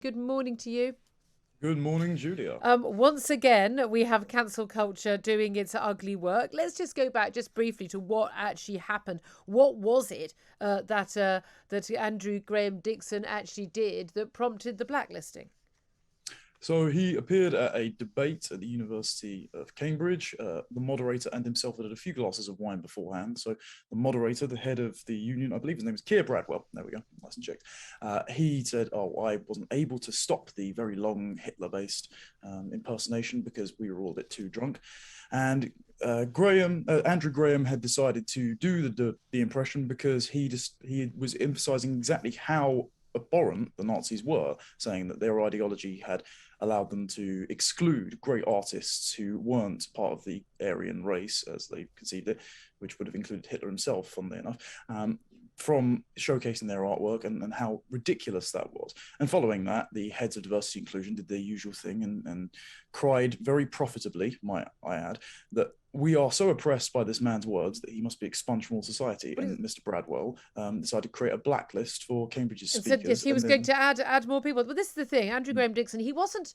Good morning to you. Good morning, Julia. Once again, we have cancel culture doing its ugly work. Let's just go back just briefly to what actually happened. What was it that Andrew Graham-Dixon actually did that prompted the blacklisting? So he appeared at a debate at the University of Cambridge. The moderator and himself had a few glasses of wine beforehand. So the moderator, the head of the union, I believe his name is Keir Bradwell. There we go, nice and checked. He said, "Oh, I wasn't able to stop the very long Hitler-based impersonation because we were all a bit too drunk." And Andrew Graham had decided to do the impression because he was emphasising exactly how abhorrent the Nazis were, saying that their ideology had allowed them to exclude great artists who weren't part of the Aryan race, as they conceived it, which would have included Hitler himself, funnily enough, from showcasing their artwork and how ridiculous that was. And following that, the heads of diversity inclusion did their usual thing and cried very profitably, might I add, that we are so oppressed by this man's words that he must be expunged from all society. And Mr. Bradwell decided to create a blacklist for Cambridge's And speakers. said yes, he was going to add more people. But this is the thing, Andrew Graham-Dixon, he wasn't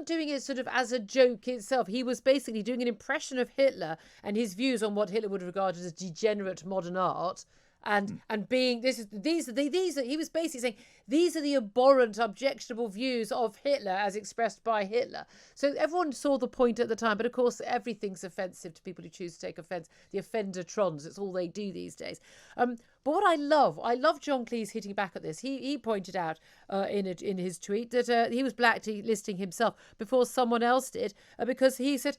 doing it sort of as a joke itself. He was basically doing an impression of Hitler and his views on what Hitler would have regarded as degenerate modern art. And being these are he was basically saying these are the abhorrent, objectionable views of Hitler as expressed by Hitler. So everyone saw the point at the time, but of course everything's offensive to people who choose to take offence. The offender-trons, it's all they do these days. But what I love John Cleese hitting back at this. He pointed out in his tweet that he was blacklisting himself before someone else did because he said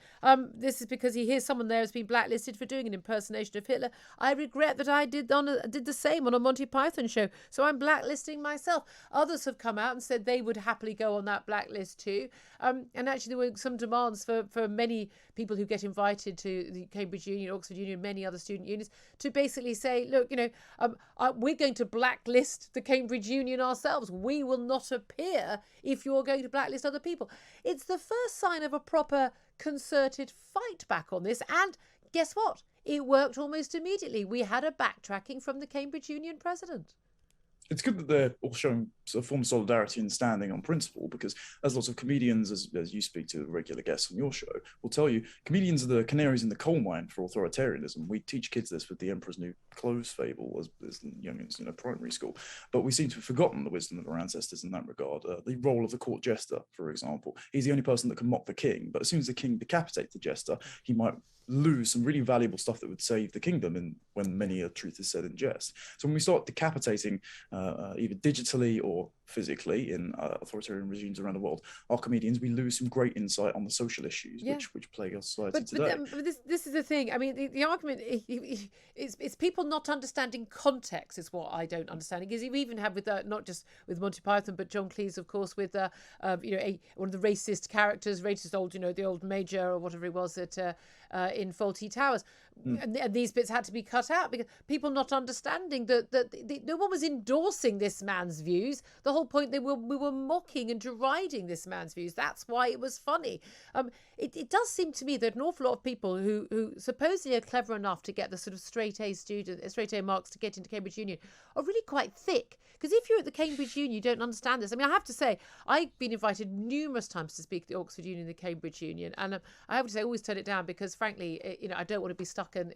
this is because he hears someone there has been blacklisted for doing an impersonation of Hitler. I regret that I did the same on a Monty Python show, so I'm blacklisting myself. Others have come out and said they would happily go on that blacklist too. And actually there were some demands for many people who get invited to the Cambridge Union, Oxford Union, many other student unions to basically say, look, we're going to blacklist the Cambridge Union ourselves. We will not appear if you're going to blacklist other people. It's the first sign of a proper concerted fight back on this. And guess what? It worked almost immediately. We had a backtracking from the Cambridge Union president. It's good that they're all showing a form of solidarity and standing on principle, because as lots of comedians, as you speak to regular guests on your show, will tell you, comedians are the canaries in the coal mine for authoritarianism. We teach kids this with the Emperor's New Clothes fable as young as primary school, but we seem to have forgotten the wisdom of our ancestors in that regard. The role of the court jester, for example, he's the only person that can mock the king, but as soon as the king decapitates the jester, he might lose some really valuable stuff that would save the kingdom when many a truth is said in jest. So when we start decapitating either digitally or physically in authoritarian regimes around the world, our comedians, we lose some great insight on the social issues which plague our society today. But this is the thing. I mean, the argument is people not understanding context is what I don't understand. Because you even have with not just with Monty Python, but John Cleese, of course, with one of the racist characters, the old major or whatever it was that in Fawlty Towers, and these bits had to be cut out because people not understanding that no one was endorsing this man's views. The whole point we were mocking and deriding this man's views. That's why it was funny. It does seem to me that an awful lot of people who supposedly are clever enough to get the sort of straight A marks to get into Cambridge Union are really quite thick. Because if you're at the Cambridge Union, you don't understand this. I mean, I have to say, I've been invited numerous times to speak at the Oxford Union, the Cambridge Union, and I have to say, I always turn it down because, frankly, I don't want to be stuck and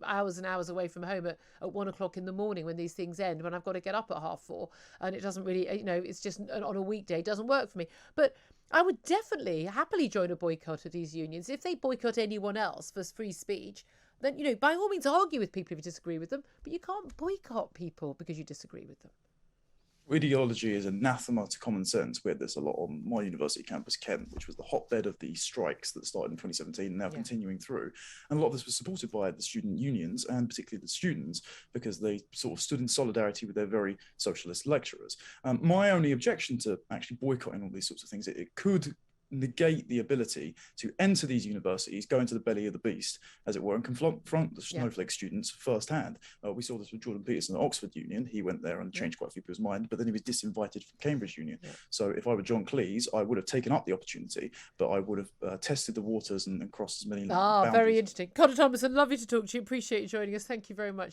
hours and hours away from home at 1 o'clock in the morning when these things end, when I've got to get up at 4:30, and it doesn't really, it's just on a weekday, it doesn't work for me. But I would definitely happily join a boycott of these unions. If they boycott anyone else for free speech, then, by all means argue with people if you disagree with them, but you can't boycott people because you disagree with them. Ideology is anathema to common sense. We had this a lot on my university campus, Kent, which was the hotbed of the strikes that started in 2017 and now continuing through. And a lot of this was supported by the student unions and particularly the students because they sort of stood in solidarity with their very socialist lecturers. My only objection to actually boycotting all these sorts of things, it could negate the ability to enter these universities, go into the belly of the beast, as it were, and confront the snowflake students firsthand. We saw this with Jordan Peterson at Oxford Union. He went there and changed quite a few people's mind, but then he was disinvited from Cambridge Union. So if I were John Cleese, I would have taken up the opportunity, but I would have tested the waters and crossed as many boundaries. Very interesting. Connor Tomlinson, lovely to talk to you. Appreciate you joining us. Thank you very much.